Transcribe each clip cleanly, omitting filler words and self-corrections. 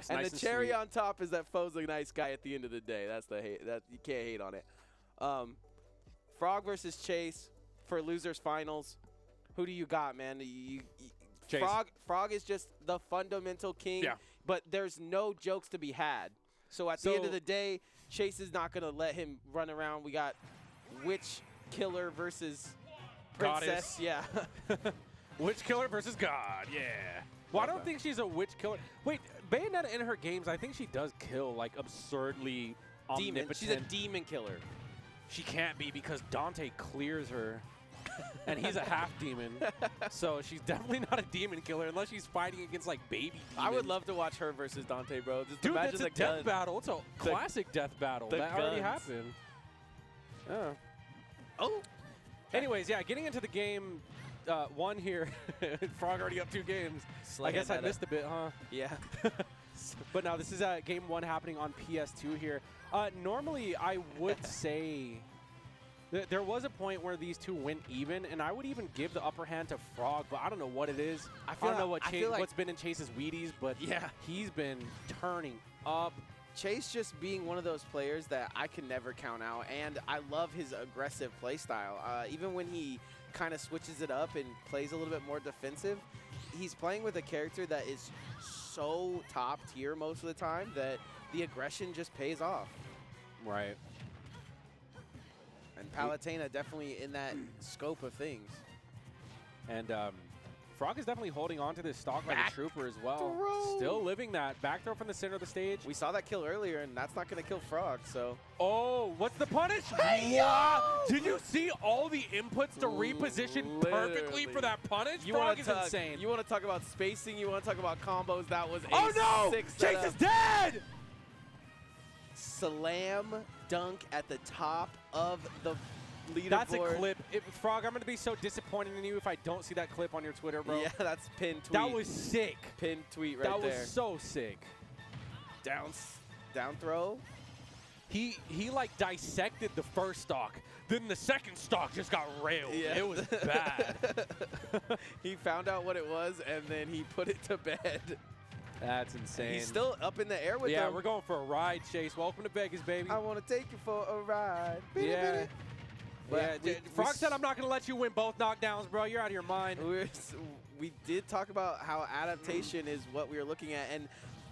Nice, And nice the cherry sweet. on top is that Foe's a nice guy at the end of the day. That's the hate. That you can't hate on it. Frawg versus Chase for losers finals. Who do you got, man? Chase. Frawg is just the fundamental king, but there's no jokes to be had. So at the end of the day, Chase is not going to let him run around. We got Witch Killer versus Princess. Goddess. Yeah. Witch Killer versus God, yeah. Well, I don't think she's a Witch Killer. Wait, Bayonetta in her games, I think she does kill, like, absurdly omnipotent. She's a demon killer. She can't be because Dante clears her, and he's a half-demon. So she's definitely not a demon killer unless she's fighting against, like, baby demons. I would love to watch her versus Dante, bro. Just Dude, imagine that's a death battle. It's a classic death battle. That already happened. Yeah. Oh. Anyways, yeah, getting into the game one here. Frawg already up 2 games. I guess I missed a bit, huh? Yeah. But now this is game 1 happening on PS2 here. Normally, I would say there was a point where these two went even, and I would even give the upper hand to Frawg, but I don't know what it is. I don't know what's been in Chase's Wheaties, but yeah, he's been turning up. Chase just being one of those players that I can never count out, and I love his aggressive play style. Even when he kind of switches it up and plays a little bit more defensive, he's playing with a character that is so top tier most of the time that the aggression just pays off. Right. And Palutena definitely in that scope of things. And Frawg is definitely holding on to this stock by the Trooper as well. Throw. Still living that. Back throw from the center of the stage. We saw that kill earlier, and that's not going to kill Frawg, so. Oh, what's the punish? Hey, did you see all the inputs to reposition perfectly for that punish? Frawg is insane. You want to talk about spacing? You want to talk about combos? That was a oh no! Chase is dead! Slam dunk at the top of the leaderboard. That's a clip. Frawg, I'm going to be so disappointed in you if I don't see that clip on your Twitter, bro. Yeah, that's pinned tweet. That was sick. Pinned tweet right there. That was so sick. Down throw. He like dissected the first stock. Then the second stock just got railed. Yeah. It was bad. He found out what it was, and then he put it to bed. That's insane. He's still up in the air with them. Yeah, we're going for a ride, Chase. Welcome to Vegas, baby. I want to take you for a ride. Yeah. But yeah, Frawg said I'm not going to let you win both knockdowns, bro. You're out of your mind. We did talk about how adaptation is what we were looking at, and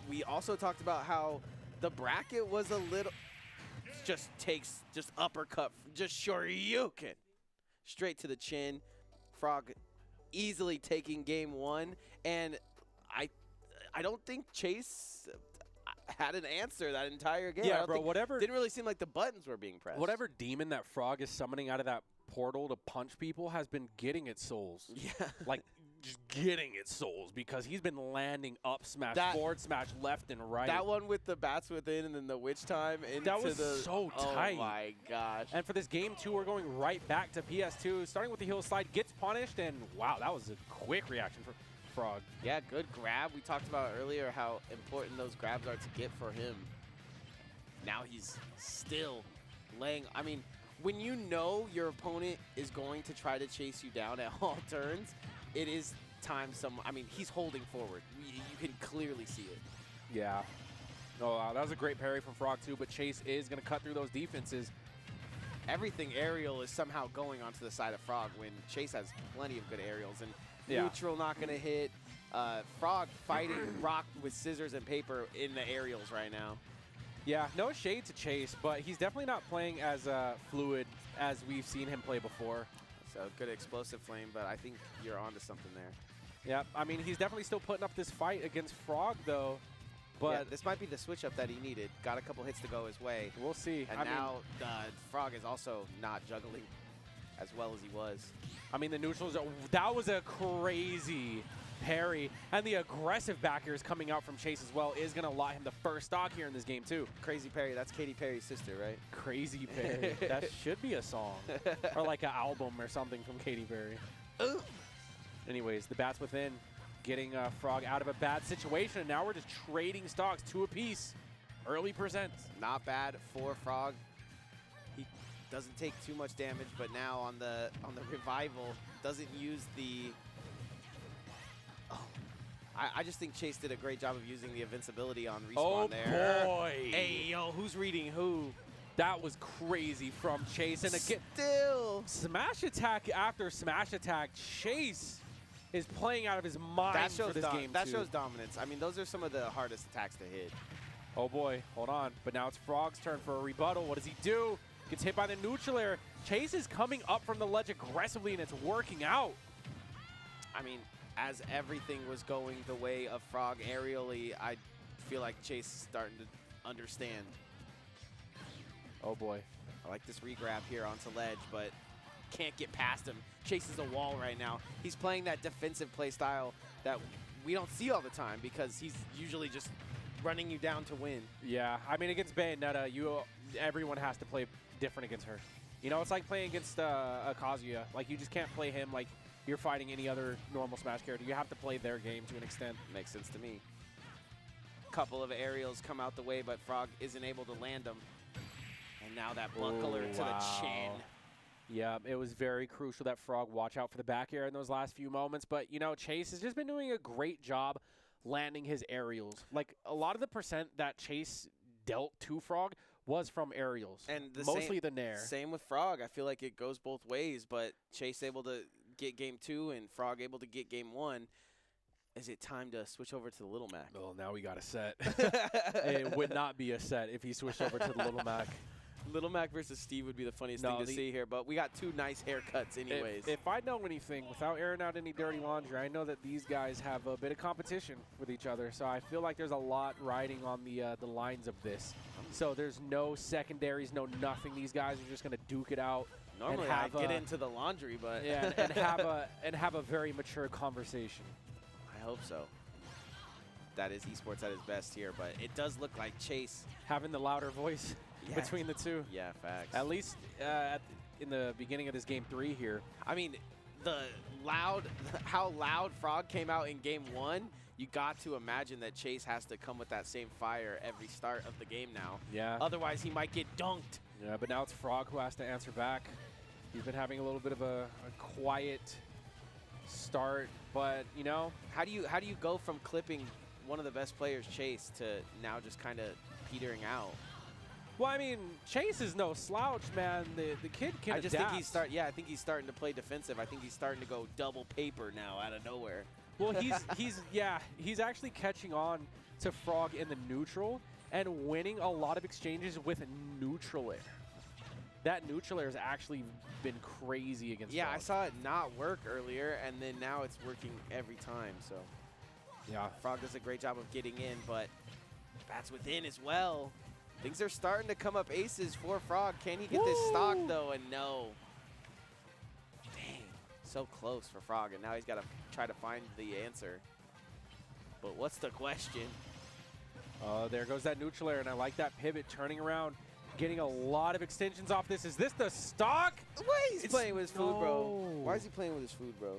we also talked about how the bracket was a little just uppercut, just shoryuken straight to the chin. Frawg easily taking game 1, and I don't think Chase had an answer that entire game. Yeah, bro, whatever. Didn't really seem like the buttons were being pressed. Whatever demon that Frawg is summoning out of that portal to punch people has been getting its souls. Yeah. Like, just getting its souls because he's been landing up smash, forward smash, left and right. That one with the bats within and then the witch time into that was so tight. Oh, my gosh. And for this game 2, we're going right back to PS2, starting with the heel slide, gets punished, and wow, that was a quick reaction for Frawg. Yeah, good grab. We talked about earlier how important those grabs are to get for him. Now he's still laying. I mean, when you know your opponent is going to try to chase you down at all turns, it is time I mean, he's holding forward. You can clearly see it. Yeah. Oh, that was a great parry from Frawg too, but Chase is going to cut through those defenses. Everything aerial is somehow going onto the side of Frawg when Chase has plenty of good aerials. And neutral not going to hit. Frawg fighting rock with scissors and paper in the aerials right now. Yeah, no shade to Chase, but he's definitely not playing as fluid as we've seen him play before. So good explosive flame, but I think you're onto something there. Yeah, I mean, he's definitely still putting up this fight against Frawg, though. But yeah, this might be the switch up that he needed. Got a couple hits to go his way. We'll see. And now Frawg is also not juggling as well as he was. I mean, the neutrals, that was a crazy parry. And the aggressive backers coming out from Chase as well is going to lot him the first stock here in this game, too. Crazy Perry, that's Katy Perry's sister, right? Crazy Perry. That should be a song. Or like an album or something from Katy Perry. Anyways, the bats within, getting Frawg out of a bad situation. Now we're just trading stocks 2 apiece. Early presents. Not bad for Frawg. He doesn't take too much damage, but now on the revival, doesn't use the I just think Chase did a great job of using the invincibility on respawn there. Oh, boy. Hey, yo, who's reading who? That was crazy from Chase. And again, still. smash attack after smash attack. Chase is playing out of his mind for this game, That shows dominance. I mean, those are some of the hardest attacks to hit. Oh, boy. Hold on. But now it's Frawg's turn for a rebuttal. What does he do? Gets hit by the neutral air. Chase is coming up from the ledge aggressively, and it's working out. I mean, as everything was going the way of Frawg aerially, I feel like Chase is starting to understand. Oh, boy. I like this regrab here onto ledge, but can't get past him. Chase is a wall right now. He's playing that defensive play style that we don't see all the time because he's usually just running you down to win. Yeah, I mean, against Bayonetta, everyone has to play different against her. You know, it's like playing against a Kazuya. Like, you just can't play him like you're fighting any other normal Smash character. You have to play their game to an extent. Makes sense to me. Couple of aerials come out the way, but Frawg isn't able to land them. And now that buckler to the chin. Yeah, it was very crucial that Frawg watch out for the back air in those last few moments. But, you know, Chase has just been doing a great job landing his aerials. Like, a lot of the percent that Chase dealt to Frawg was from aerials. And mostly the Nair. Same with Frawg. I feel like it goes both ways, but Chase able to get game 2 and Frawg able to get game 1. Is it time to switch over to the Little Mac? Well, now we got a set. It would not be a set if he switched over to the Little Mac. Little Mac versus Steve would be the funniest thing to see here, but we got 2 nice haircuts anyways. If I know anything, without airing out any dirty laundry, I know that these guys have a bit of competition with each other, so I feel like there's a lot riding on the lines of this. So there's no secondaries, no nothing. These guys are just going to duke it out. Normally I get into the laundry, but yeah, and have a very mature conversation. I hope so. That is eSports at its best here, but it does look like Chase having the louder voice. Yes. Between the two. Yeah, facts. At least in the beginning of this game 3 here. I mean, how loud Frawg came out in game 1, you got to imagine that Chase has to come with that same fire every start of the game now. Yeah. Otherwise, he might get dunked. Yeah, but now it's Frawg who has to answer back. He's been having a little bit of a quiet start, but, you know. How do you go from clipping one of the best players, Chase, to now just kind of petering out? Well, I mean, Chase is no slouch, man. The kid can adapt. I think he's starting to play defensive. I think he's starting to go double paper now out of nowhere. Well, he's actually catching on to Frawg in the neutral and winning a lot of exchanges with neutral air. That neutral air has actually been crazy against Frawg. I saw it not work earlier, and then now it's working every time. So yeah, Frawg does a great job of getting in, but that's within as well. Things are starting to come up aces for Frawg. Can he get this stock, though? And no. Dang. So close for Frawg, and now he's got to try to find the answer. But what's the question? There goes that neutral air, and I like that pivot turning around, getting a lot of extensions off this. Is this the stock? Why he's playing with his food, bro? Why is he playing with his food, bro?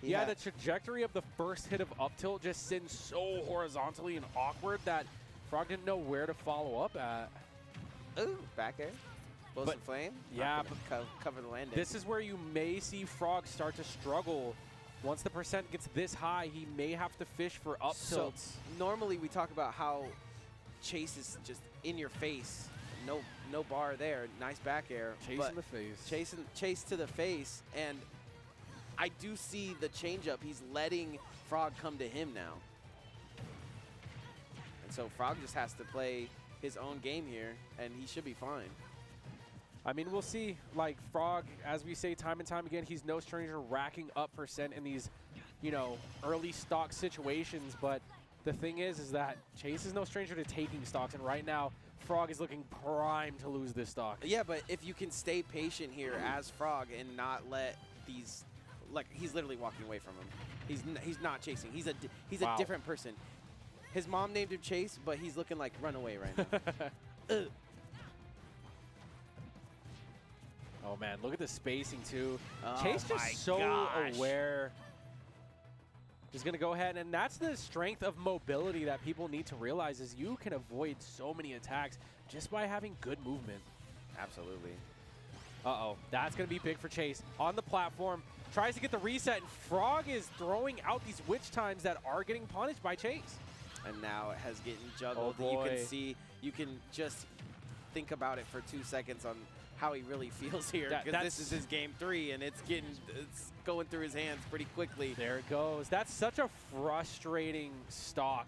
Yeah, the trajectory of the first hit of up tilt just sends so horizontally and awkward that Frawg didn't know where to follow up at. Ooh, back air. Explosive flame. Yeah, but cover the landing. This is where you may see Frawg start to struggle. Once the percent gets this high, he may have to fish for up tilts. Normally we talk about how Chase is just in your face. No bar there. Nice back air. Chase in the face. Chase to the face. And I do see the changeup. He's letting Frawg come to him now. And so Frawg just has to play his own game here, and he should be fine. I mean, we'll see. Like, Frawg, as we say time and time again, he's no stranger racking up percent in these, you know, early stock situations. But the thing is that Chase is no stranger to taking stocks, and right now, Frawg is looking primed to lose this stock. Yeah, but if you can stay patient here as Frawg and not let these, like, he's literally walking away from him. He's not chasing. He's a different person. His mom named him Chase, but he's looking like Runaway right now. Oh, man, look at the spacing, too. Chase just so aware. He's going to go ahead, and that's the strength of mobility that people need to realize is you can avoid so many attacks just by having good movement. Absolutely. Uh-oh. That's going to be big for Chase. On the platform, tries to get the reset, and Frawg is throwing out these witch times that are getting punished by Chase. And now it has getting juggled. Oh boy. You can see, you can just think about it for 2 seconds on how he really feels here, because this is his game 3, and it's going through his hands pretty quickly. There it goes. That's such a frustrating stock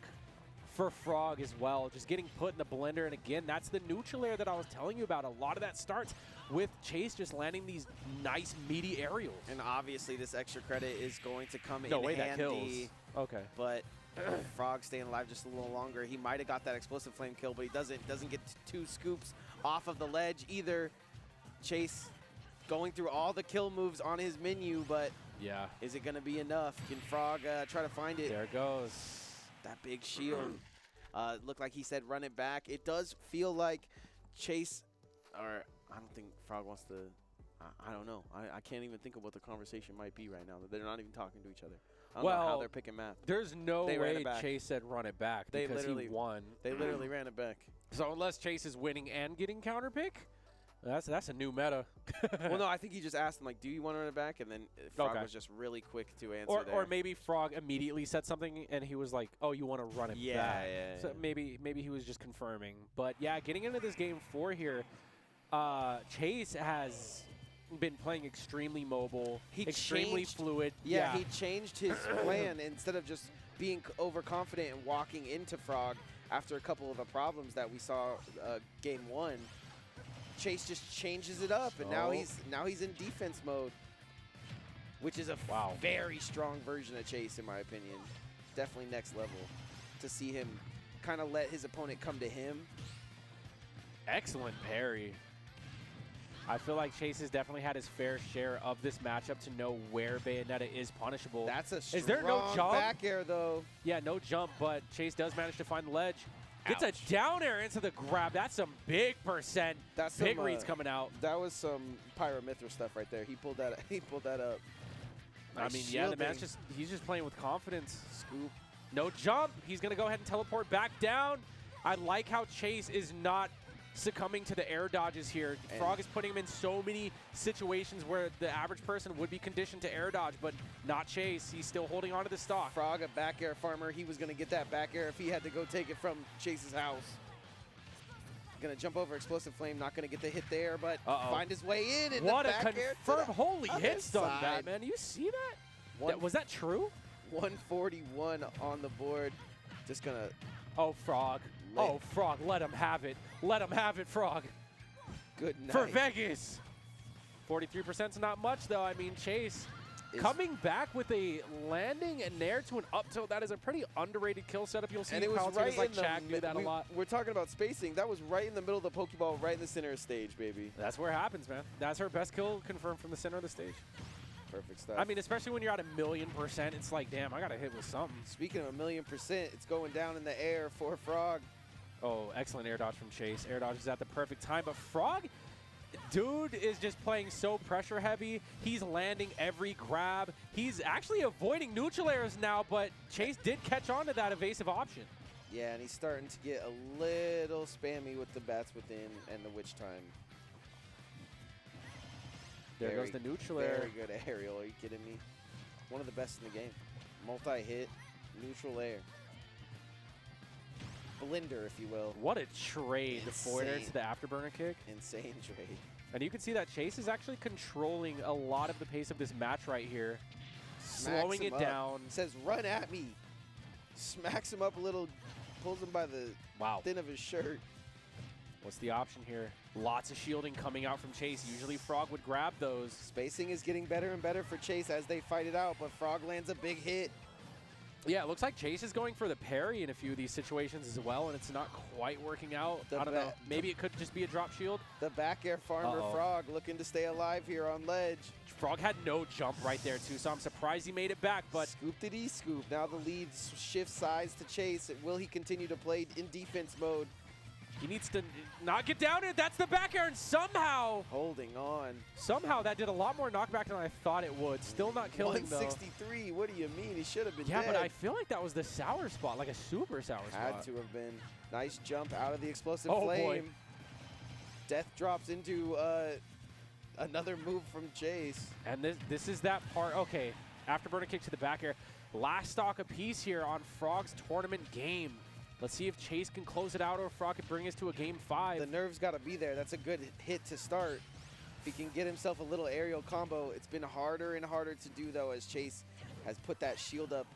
for Frawg as well, just getting put in the blender. And again, that's the neutral air that I was telling you about. A lot of that starts with Chase just landing these nice meaty aerials. And obviously this extra credit is going to come in handy. That kills. Okay. But Frawg staying alive just a little longer. He might have got that explosive flame kill, but he doesn't get 2 scoops off of the ledge either. Chase going through all the kill moves on his menu, but yeah, is it going to be enough? Can Frawg try to find it? There it goes. That big shield. Looked like he said run it back. It does feel like Chase, or I don't think Frawg wants to, I don't know. I can't even think of what the conversation might be right now. They're not even talking to each other. I don't know how they're picking map. There's no way Chase said run it back because he won. They literally ran it back. So unless Chase is winning and getting counter pick, that's a new meta. Well, no, I think he just asked him, like, do you want to run it back? And then Frawg was just really quick to answer there. Or maybe Frawg immediately said something, and he was like, oh, you want to run it back. Yeah. So maybe he was just confirming. But, yeah, getting into this game 4 here, Chase has been playing extremely mobile, extremely fluid. Yeah, he changed his plan. Instead of just being overconfident and walking into Frawg after a couple of the problems that we saw game 1, Chase just changes it up, and now he's in defense mode, which is a very strong version of Chase, in my opinion. Definitely next level to see him kind of let his opponent come to him. Excellent parry. I feel like Chase has definitely had his fair share of this matchup to know where Bayonetta is punishable. That's a strong is there no jump? Back air, though. Yeah, no jump, but Chase does manage to find the ledge. Gets a down air into the grab. That's some big percent. That's big reads coming out. That was some Pyramithra stuff right there. He pulled that up. Nice, I mean, yeah, the man's he's just playing with confidence. Scoop. No jump. He's going to go ahead and teleport back down. I like how Chase is not succumbing to the air dodges here. Frawg is putting him in so many situations where the average person would be conditioned to air dodge, but not Chase. He's still holding on to the stock. Frawg, a back air farmer. He was going to get that back air if he had to go take it from Chase's house. Going to jump over Explosive Flame. Not going to get the hit there, but find his way in. And what the back a confirmed holy hit stun, Batman. You see that? Was that true? 141 on the board. Just going to... Oh, Frawg. Oh, Frawg, let him have it. Let him have it, Frawg. Good night. For Vegas. 43% is not much, though. I mean, Chase coming back with a landing and nair to an up tilt. That is a pretty underrated kill setup. You'll see and it was right like Shaq do that a lot. We're talking about spacing. That was right in the middle of the Pokeball, right in the center of the stage, baby. That's where it happens, man. That's her best kill confirmed from the center of the stage. Perfect stuff. I mean, especially when you're at 1,000,000%, it's like, damn, I got to hit with something. Speaking of 1,000,000%, it's going down in the air for Frawg. Oh, excellent air dodge from Chase. Air dodge is at the perfect time, but Frawg, dude, is just playing so pressure heavy. He's landing every grab. He's actually avoiding neutral airs now, but Chase did catch on to that evasive option. Yeah, and he's starting to get a little spammy with the bats within and the witch time. There goes the neutral air. Very good aerial. Are you kidding me? One of the best in the game. Multi-hit, neutral air. Blender, if you will. What a trade. The forwarder to the afterburner kick. Insane trade. And you can see that Chase is actually controlling a lot of the pace of this match right here. Slowing it down. Says, run at me. Smacks him up a little. Pulls him by the thin of his shirt. What's the option here? Lots of shielding coming out from Chase. Usually Frawg would grab those. Spacing is getting better and better for Chase as they fight it out, but Frawg lands a big hit. Yeah, it looks like Chase is going for the parry in a few of these situations as well, and it's not quite working out. I don't know. Maybe it could just be a drop shield. The back air farmer Frawg looking to stay alive here on ledge. Frawg had no jump right there, too, so I'm surprised he made it back. But Scoop-did-he scoop. Now the lead shifts sides to Chase. Will he continue to play in defense mode? He needs to not get down it. That's the back air, and somehow holding on. Somehow that did a lot more knockback than I thought it would. Still not killing, 163. Though. What do you mean? He should have been dead. Yeah, but I feel like that was the sour spot, like a super sour spot. Had to have been. Nice jump out of the explosive flame. Boy. Death drops into Another move from Chase. And this is that part. Okay, afterburner kick to the back air. Last stock apiece here on Frawg's tournament game. Let's see if Chase can close it out or if Frawg can bring us to a game 5. The nerve's got to be there. That's a good hit to start. If he can get himself a little aerial combo, it's been harder and harder to do, though, as Chase has put that shield up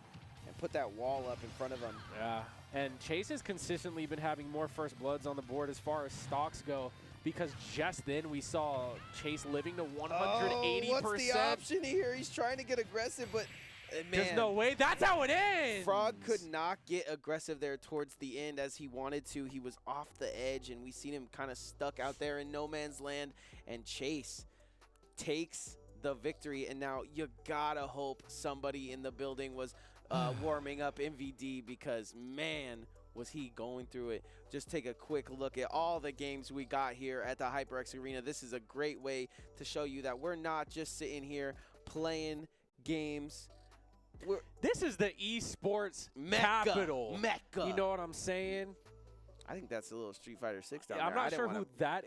and put that wall up in front of him. Yeah, and Chase has consistently been having more first bloods on the board as far as stocks go, because just then we saw Chase living to 180%. Oh, what's the option here? He's trying to get aggressive, but man, there's no way. That's how it ends. Frawg could not get aggressive there towards the end as he wanted to. He was off the edge, and we seen him kind of stuck out there in no man's land, and Chase takes the victory. And now you gotta hope somebody in the building was warming up MVD, because man, was he going through it. Just take a quick look at all the games we got here at the HyperX Arena. This is a great way to show you that we're not just sitting here playing games. This is the eSports capital. Mecca. You know what I'm saying? I think that's a little Street Fighter 6 down there. I'm not sure who that is.